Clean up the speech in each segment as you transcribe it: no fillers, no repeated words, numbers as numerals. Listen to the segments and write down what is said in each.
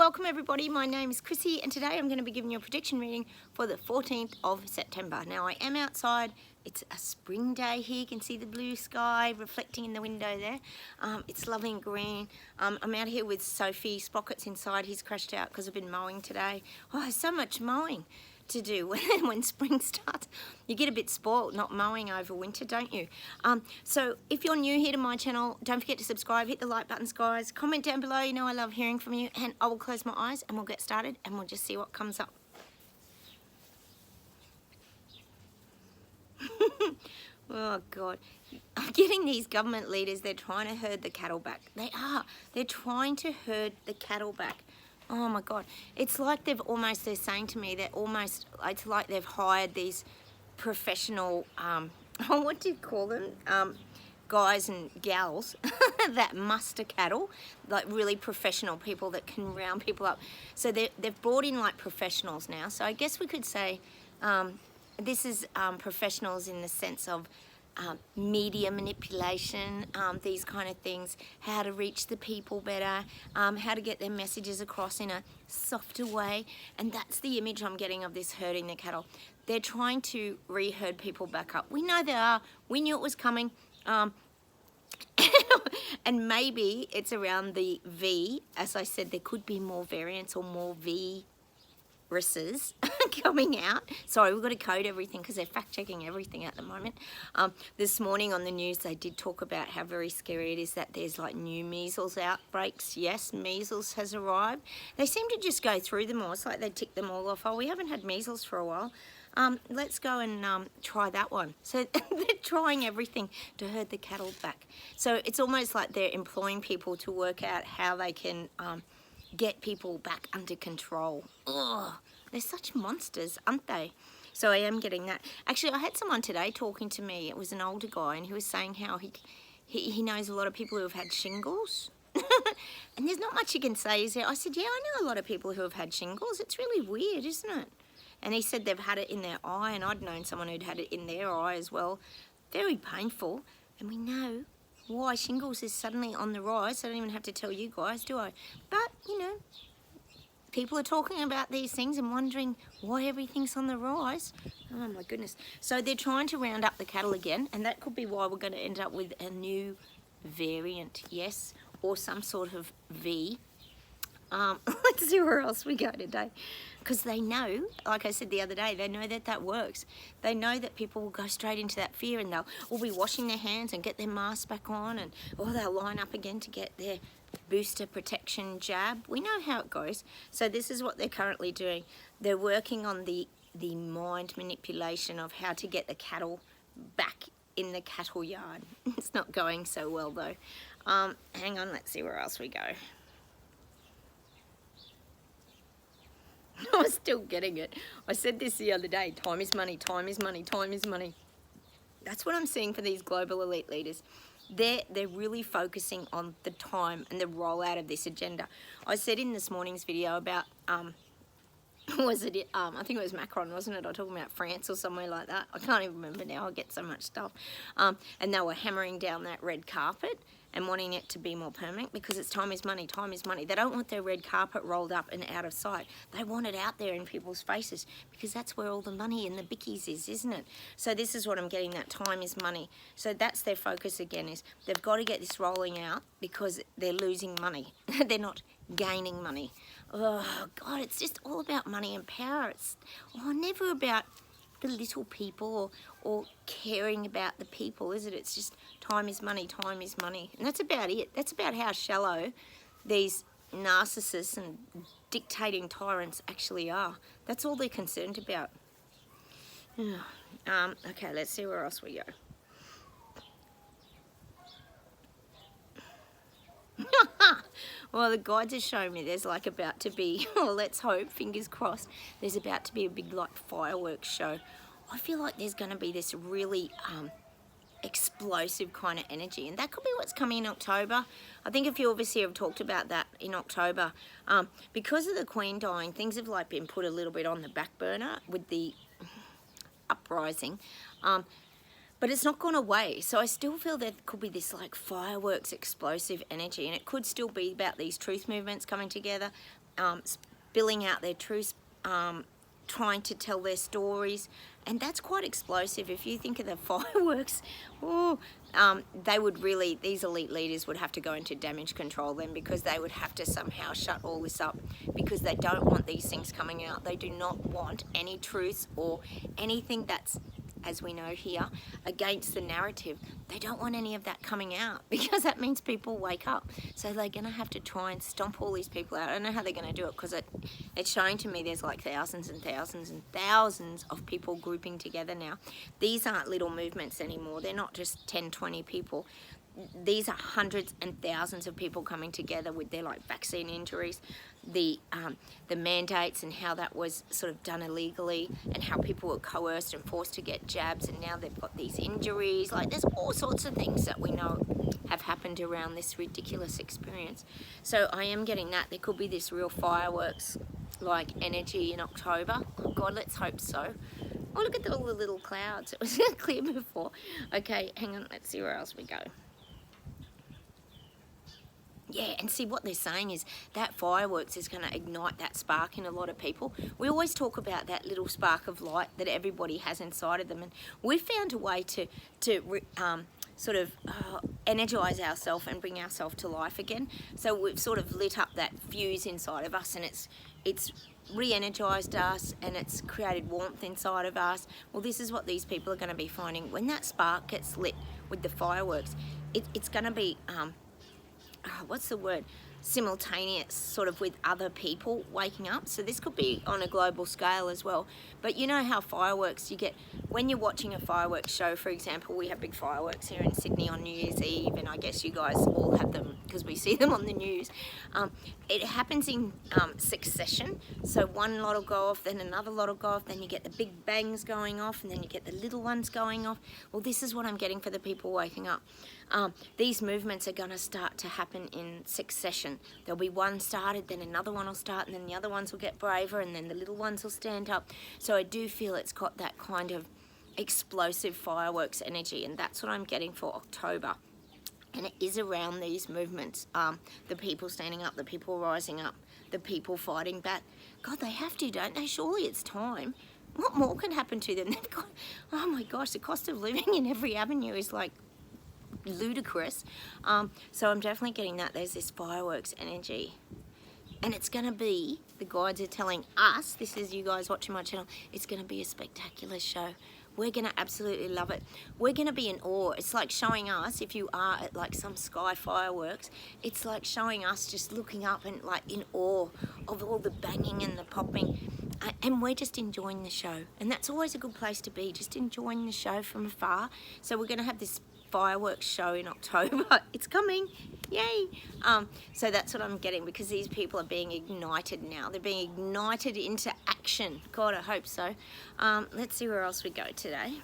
welcome everybody. My name is Chrissy and today I'm going to be giving you a prediction reading for the 14th of September. Now I am outside. It's a spring day here. You can see the blue sky reflecting in the window there. It's lovely and green. I'm out here with Sophie. Sprocket's inside. He's crashed out because I've been mowing today. Oh, there's so much mowing to do when spring starts. You get a bit spoiled not mowing over winter, don't you? So if you're new here to my channel, don't forget to subscribe, hit the like buttons, guys. Comment down below. You know I love hearing from you, and I will close my eyes and we'll get started and we'll just see what comes up. Oh God, I'm getting these government leaders, they're trying to herd the cattle back. They are. They're trying to herd the cattle back. Oh my God, it's like they're saying to me, it's like they've hired these professional, what do you call them? Guys and gals that muster cattle, like really professional people that can round people up. So they've brought in like professionals now. So I guess we could say this is professionals in the sense of media manipulation, these kind of things, how to reach the people better, how to get their messages across in a softer way. And that's the image I'm getting of this herding the cattle. They're trying to re-herd people back up. We know they are. We knew it was coming. And maybe it's around the V. As I said, there could be more variants or more viruses coming out. Sorry, we've got to code everything because they're fact-checking everything at the moment. This morning on the news, they did talk about how very scary it is that there's like new measles outbreaks. Yes, measles has arrived. They seem to just go through them all. It's like they tick them all off. Oh, we haven't had measles for a while. Let's go and try that one. So they're trying everything to herd the cattle back. So it's almost like they're employing people to work out how they can get people back under control. Ugh, they're such monsters, aren't they? So I am getting that. Actually, I had someone today talking to me. It was an older guy, and he was saying how he knows a lot of people who have had shingles. And there's not much you can say, is there? I said, yeah, I know a lot of people who have had shingles. It's really weird, isn't it? And he said they've had it in their eye, and I'd known someone who'd had it in their eye as well. Very painful, and we know why shingles is suddenly on the rise. I don't even have to tell you guys, do I? But, you know, people are talking about these things and wondering why everything's on the rise. Oh my goodness. So they're trying to round up the cattle again, and that could be why we're going to end up with a new variant, yes, or some sort of V. Let's see where else we go today. Because they know, like I said the other day, they know that that works. They know that people will go straight into that fear, and they'll all be washing their hands and get their masks back on, and or they'll line up again to get their booster protection jab. We know how it goes. So this is what they're currently doing. They're working on the mind manipulation of how to get the cattle back in the cattle yard. It's not going so well though. Hang on, let's see where else we go. I was still getting it. I said this the other day, time is money, time is money, time is money. That's what I'm seeing for these global elite leaders. They're really focusing on the time and the rollout of this agenda. I said in this morning's video about, was it, I think it was Macron, wasn't it? I was talking about France or somewhere like that. I can't even remember now, I get so much stuff. And they were hammering down that red carpet and wanting it to be more permanent because it's time is money, time is money. They don't want their red carpet rolled up and out of sight. They want it out there in people's faces because that's where all the money and the bickies is, isn't it? So this is what I'm getting, that time is money. So that's their focus again, is they've got to get this rolling out because they're losing money. They're not gaining money. Oh God, it's just all about money and power. It's never about the little people or caring about the people, is it? It's just time is money, time is money. And that's about it. That's about how shallow these narcissists and dictating tyrants actually are. That's all they're concerned about. Okay, let's see where else we go. Well, the guides are showing me there's like about to be, well, let's hope, fingers crossed, there's about to be a big like fireworks show. I feel like there's going to be this really explosive kind of energy, and that could be what's coming in October. I think a few of us here have talked about that in October. Because of the Queen dying, things have like been put a little bit on the back burner with the uprising. But it's not gone away. So I still feel there could be this like fireworks explosive energy, and it could still be about these truth movements coming together, spilling out their truths, trying to tell their stories, and that's quite explosive. If you think of the fireworks, they would really, these elite leaders would have to go into damage control then, because they would have to somehow shut all this up, because they don't want these things coming out. They do not want any truths or anything that's, as we know here, against the narrative. They don't want any of that coming out, because that means people wake up. So they're going to have to try and stomp all these people out. I don't know how they're going to do it, because it's showing to me there's like thousands and thousands and thousands of people grouping together now. These aren't little movements anymore. They're not just 10, 20 people. These are hundreds and thousands of people coming together with their like vaccine injuries, the mandates and how that was sort of done illegally, and how people were coerced and forced to get jabs, and now they've got these injuries. Like, there's all sorts of things that we know have happened around this ridiculous experience. So I am getting that there could be this real fireworks like energy in October. Oh God, let's hope so. Oh, look at all the little clouds. It was clear before. Okay, hang on, let's see where else we go. Yeah, and see what they're saying is that fireworks is going to ignite that spark in a lot of people. We always talk about that little spark of light that everybody has inside of them, and we've found a way to sort of energize ourselves and bring ourselves to life again. So we've sort of lit up that fuse inside of us, and it's re-energized us, and it's created warmth inside of us. Well, this is what these people are going to be finding. When that spark gets lit with the fireworks, it's going to be what's the word, simultaneous, sort of with other people waking up. So this could be on a global scale as well. But you know how fireworks, you get when you're watching a fireworks show, for example, we have big fireworks here in Sydney on New Year's Eve, and I guess you guys all have them because we see them on the news. It happens in succession. So one lot will go off, then another lot will go off, then you get the big bangs going off, and then you get the little ones going off. Well, this is what I'm getting for the people waking up. These movements are going to start to happen in succession. There'll be one started, then another one will start, and then the other ones will get braver, and then the little ones will stand up. So I do feel it's got that kind of explosive fireworks energy, and that's what I'm getting for October. And it is around these movements, the people standing up, the people rising up, the people fighting back. God, they have to, don't they? Surely it's time. What more can happen to them? They've got, oh my gosh, the cost of living in every avenue is like ludicrous. So I'm definitely getting that there's this fireworks energy, and it's going to be, the guides are telling us, this is you guys watching my channel, it's going to be a spectacular show. We're going to absolutely love it. We're going to be in awe. It's like showing us, if you are at like some sky fireworks, it's like showing us just looking up and like in awe of all the banging and the popping, and we're just enjoying the show. And that's always a good place to be, just enjoying the show from afar. So we're going to have this fireworks show in October. It's coming, yay. So that's what I'm getting, because these people are being ignited now. They're being ignited into action. God, I hope so. Let's see where else we go today.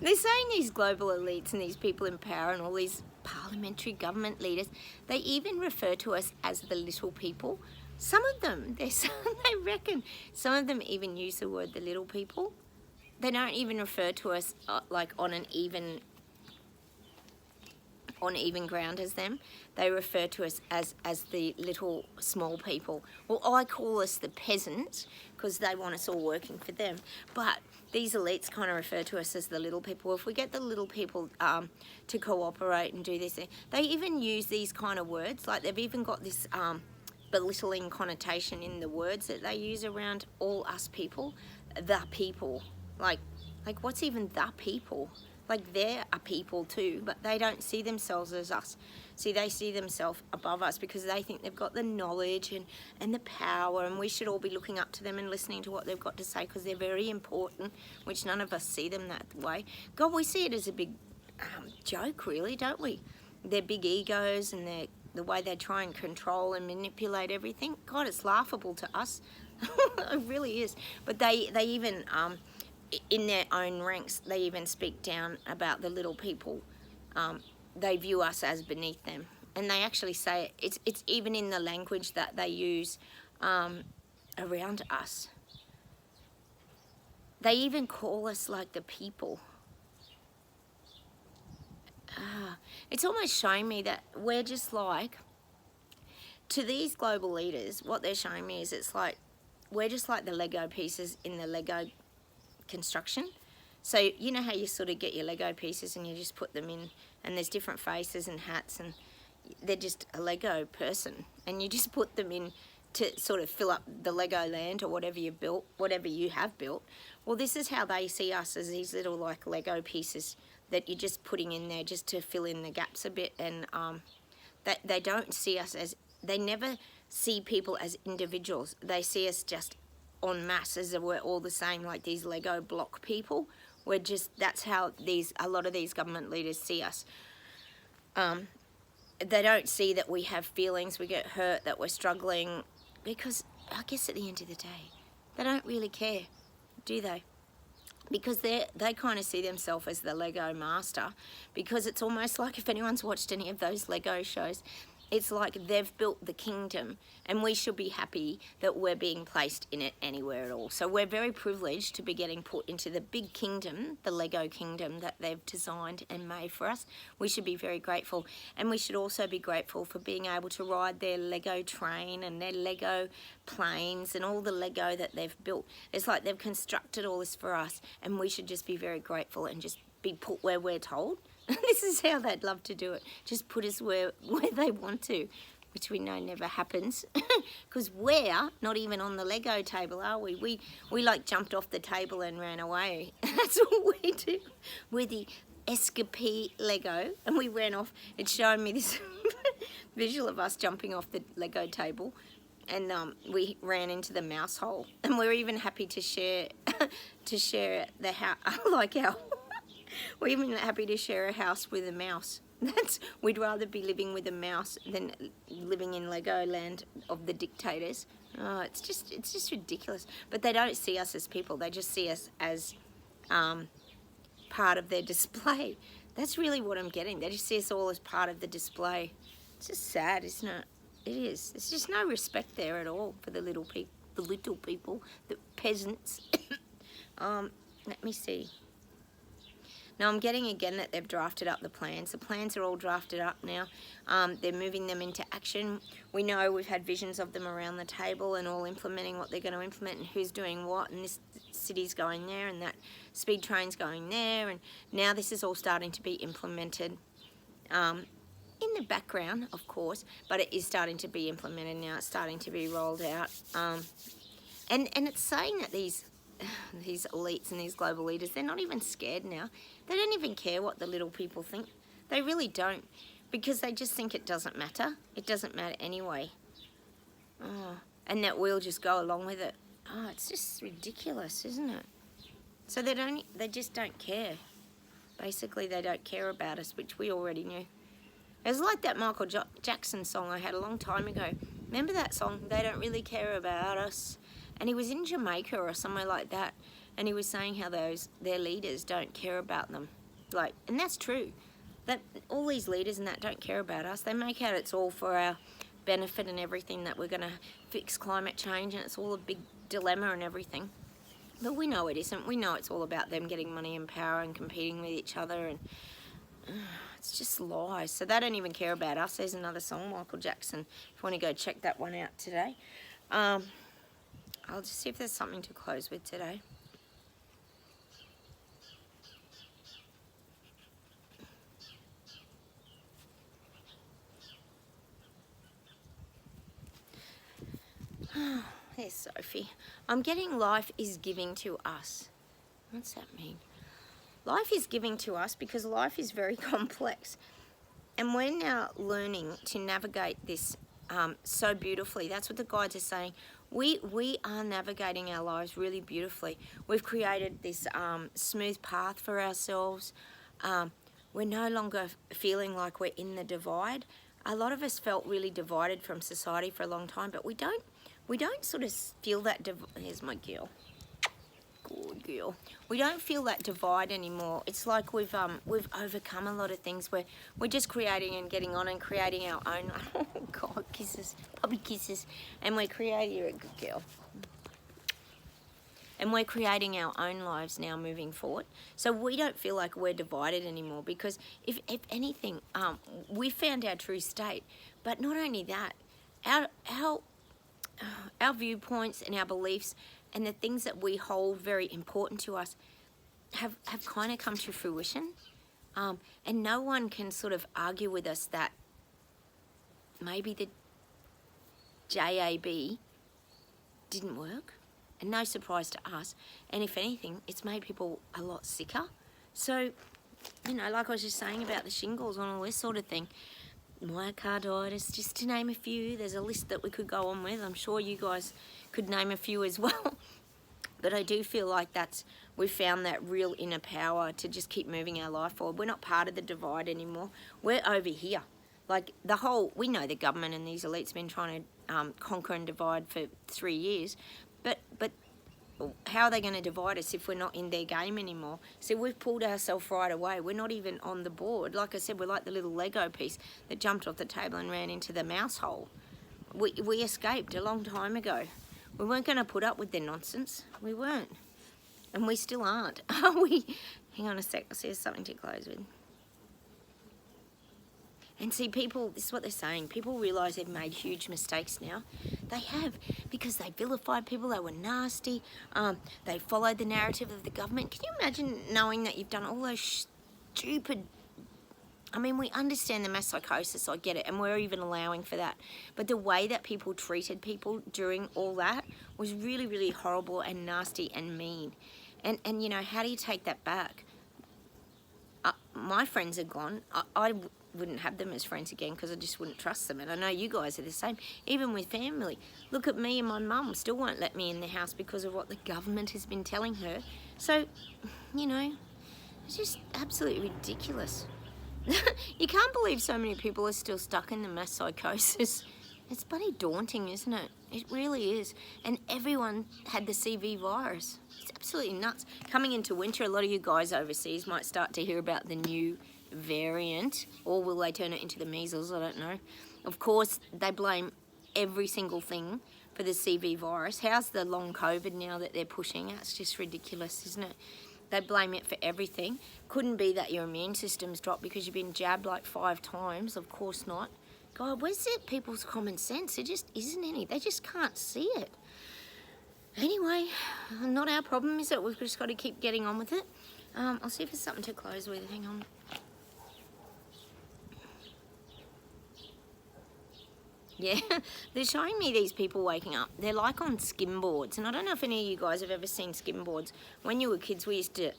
They're saying these global elites and these people in power and all these parliamentary government leaders, they even refer to us as the little people. Some of them, they reckon, some of them even use the word the little people. They don't even refer to us like on even ground as them. They refer to us as the little small people. Well, I call us the peasants because they want us all working for them. But these elites kind of refer to us as the little people. If we get the little people to cooperate and do this thing, they even use these kind of words. Like they've even got this belittling connotation in the words that they use around all us people, the people. Like what's even the people? Like they're a people too, but they don't see themselves as us. See, they see themselves above us because they think they've got the knowledge and the power, and we should all be looking up to them and listening to what they've got to say because they're very important, which none of us see them that way. God, we see it as a big joke, really, don't we? Their big egos and the way they try and control and manipulate everything. God, it's laughable to us. It really is. But they even... in their own ranks, they even speak down about the little people. They view us as beneath them, and they actually say it. It's even in the language that they use around us. They even call us like the people. It's almost showing me that we're just like, to these global leaders, what they're showing me is it's like, we're just like the Lego pieces in the Lego construction. So you know how you sort of get your Lego pieces and you just put them in, and there's different faces and hats, and they're just a Lego person, and you just put them in to sort of fill up the Lego land or whatever you've built, whatever you have built. Well, this is how they see us, as these little like Lego pieces that you're just putting in there just to fill in the gaps a bit. And that they don't see us as, they never see people as individuals. They see us just en masse, as if we're all the same, like these Lego block people. We're just, that's how a lot of these government leaders see us. They don't see that we have feelings, we get hurt, that we're struggling, because I guess at the end of the day, they don't really care, do they? Because they kind of see themselves as the Lego master, because it's almost like, if anyone's watched any of those Lego shows, it's like they've built the kingdom, and we should be happy that we're being placed in it anywhere at all. So we're very privileged to be getting put into the big kingdom, the Lego kingdom that they've designed and made for us. We should be very grateful. And we should also be grateful for being able to ride their Lego train and their Lego planes and all the Lego that they've built. It's like they've constructed all this for us, and we should just be very grateful and just be put where we're told. This is how they'd love to do it. Just put us where they want to, which we know never happens, because we're not even on the Lego table, are we? We like jumped off the table and ran away. That's what we do. We're the escapee Lego, and we ran off. It's showing me this visual of us jumping off the Lego table, and we ran into the mouse hole, and we're even happy to share the house, like our. We're even happy to share a house with a mouse. We'd rather be living with a mouse than living in Lego land of the dictators. Oh, it's just ridiculous. But they don't see us as people. They just see us as part of their display. That's really what I'm getting. They just see us all as part of the display. It's just sad, isn't it? It is. There's just no respect there at all for the little people, the peasants. Let me see. Now I'm getting again that they've drafted up the plans. The plans are all drafted up now. They're moving them into action. We know we've had visions of them around the table and all implementing what they're going to implement and who's doing what, and this city's going there and that speed train's going there, and now this is all starting to be implemented in the background, of course, but it is starting to be implemented now. It's starting to be rolled out. And it's saying that these elites and these global leaders, they're not even scared now. They don't even care what the little people think. They really don't, because they just think it doesn't matter. It doesn't matter anyway. Oh, and that we'll just go along with it. Oh, it's just ridiculous, isn't it? So they just don't care. Basically, they don't care about us, which we already knew. It was like that Michael Jackson song I had a long time ago. Remember that song? They don't really care about us. And he was in Jamaica or somewhere like that, and he was saying how their leaders don't care about them. Like, and that's true. That all these leaders and that don't care about us. They make out it's all for our benefit and everything, that we're going to fix climate change, and it's all a big dilemma and everything. But we know it isn't. We know it's all about them getting money and power and competing with each other, and it's just lies. So they don't even care about us. There's another song, Michael Jackson. If you want to go check that one out today. I'll just see if there's something to close with today. There's Sophie. I'm getting life is giving to us. What's that mean? Life is giving to us because life is very complex. And we're now learning to navigate this so beautifully. That's what the guides are saying. We are navigating our lives really beautifully. We've created this smooth path for ourselves. We're no longer feeling like we're in the divide. A lot of us felt really divided from society for a long time, but we don't sort of feel that here's my girl. Good girl. We don't feel that divide anymore. It's like we've overcome a lot of things. We're just creating and getting on and creating our own. Oh God, kisses, puppy kisses, and we're creating. You're a good girl. and we're creating our own lives now moving forward. So we don't feel like we're divided anymore, because if anything, we found our true state. But not only that, our viewpoints and our beliefs and the things that we hold very important to us have kind of come to fruition. And no one can sort of argue with us that maybe the JAB didn't work. And no surprise to us. And if anything, it's made people a lot sicker. So, you know, like I was just saying about the shingles and all this sort of thing, myocarditis, just to name a few. There's a list that we could go on with. I'm sure you guys could name a few as well. But I do feel like we've found that real inner power to just keep moving our life forward. We're not part of the divide anymore. We're over here. Like we know the government and these elites have been trying to conquer and divide for 3 years. But how are they going to divide us if we're not in their game anymore? So we've pulled ourselves right away. We're not even on the board. Like I said, we're like the little Lego piece that jumped off the table and ran into the mouse hole. We escaped a long time ago. We weren't going to put up with their nonsense. We weren't. And we still aren't, are we? Hang on a sec. I'll see if there's something to close with. And see, people, this is what they're saying, people realise they've made huge mistakes now. They have, because they vilified people, they were nasty, they followed the narrative of the government. Can you imagine knowing that you've done all those stupid... I mean, we understand the mass psychosis, I get it, and we're even allowing for that. But the way that people treated people during all that was really, really horrible and nasty and mean. And you know, how do you take that back? My friends are gone. I wouldn't have them as friends again because I just wouldn't trust them. And I know you guys are the same. Even with family. Look at me and my mum still won't let me in the house because of what the government has been telling her. So, you know, it's just absolutely ridiculous. You can't believe so many people are still stuck in the mass psychosis. It's bloody daunting, isn't it? It really is. And everyone had the CV virus. It's absolutely nuts. Coming into winter, a lot of you guys overseas might start to hear about the new variant, or will they turn it into the measles? I don't know. Of course, they blame every single thing for the CV virus. How's the long COVID now that they're pushing? That's just ridiculous, isn't it? They blame it for everything. Couldn't be that your immune system's dropped because you've been jabbed like 5 times. Of course not. God, where's it people's common sense? There just isn't any. They just can't see it. Anyway, not our problem, is it? We've just got to keep getting on with it. I'll see if there's something to close with. Hang on. Yeah, they're showing me these people waking up. They're like on skim boards. And I don't know if any of you guys have ever seen skim boards. When you were kids, we used to,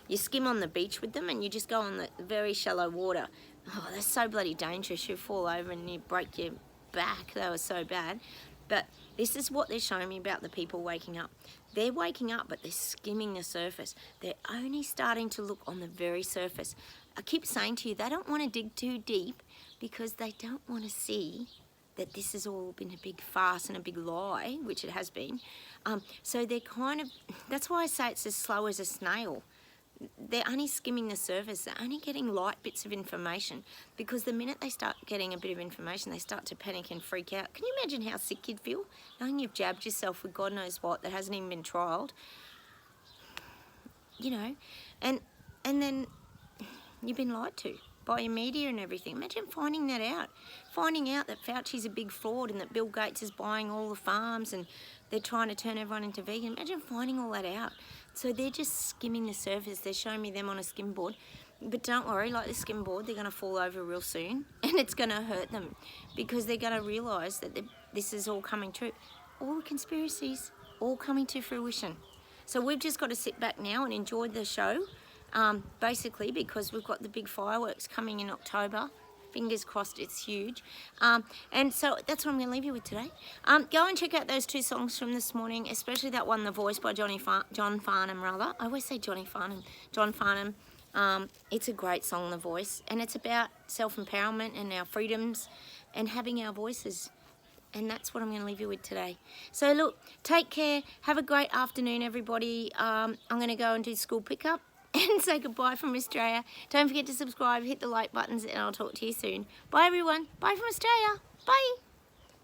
you skim on the beach with them and you just go on the very shallow water. Oh, that's so bloody dangerous. You fall over and you break your back. They were so bad. But this is what they're showing me about the people waking up. They're waking up, but they're skimming the surface. They're only starting to look on the very surface. I keep saying to you, they don't want to dig too deep because they don't want to see that this has all been a big farce and a big lie, which it has been. So they're kind of, that's why I say it's as slow as a snail. They're only skimming the surface. They're only getting light bits of information, because the minute they start getting a bit of information, they start to panic and freak out. Can you imagine how sick you'd feel knowing you've jabbed yourself with God knows what that hasn't even been trialled? You know, and then you've been lied to by your media and everything. Imagine finding that out. Finding out that Fauci's a big fraud and that Bill Gates is buying all the farms and they're trying to turn everyone into vegan. Imagine finding all that out. So they're just skimming the surface. They're showing me them on a skim board. But don't worry, like the skim board, they're going to fall over real soon and it's going to hurt them because they're going to realise that this is all coming true. All the conspiracies, all coming to fruition. So we've just got to sit back now and enjoy the show. Basically because we've got the big fireworks coming in October. Fingers crossed, it's huge. And so that's what I'm going to leave you with today. Go and check out those 2 songs from this morning, especially that one, The Voice by John Farnham, rather. I always say John Farnham. It's a great song, The Voice, and it's about self-empowerment and our freedoms and having our voices. And that's what I'm going to leave you with today. So look, take care. Have a great afternoon, everybody. I'm going to go and do school pickup and say goodbye from Australia. Don't forget to subscribe, hit the like buttons, and I'll talk to you soon. Bye, everyone. Bye from Australia. Bye.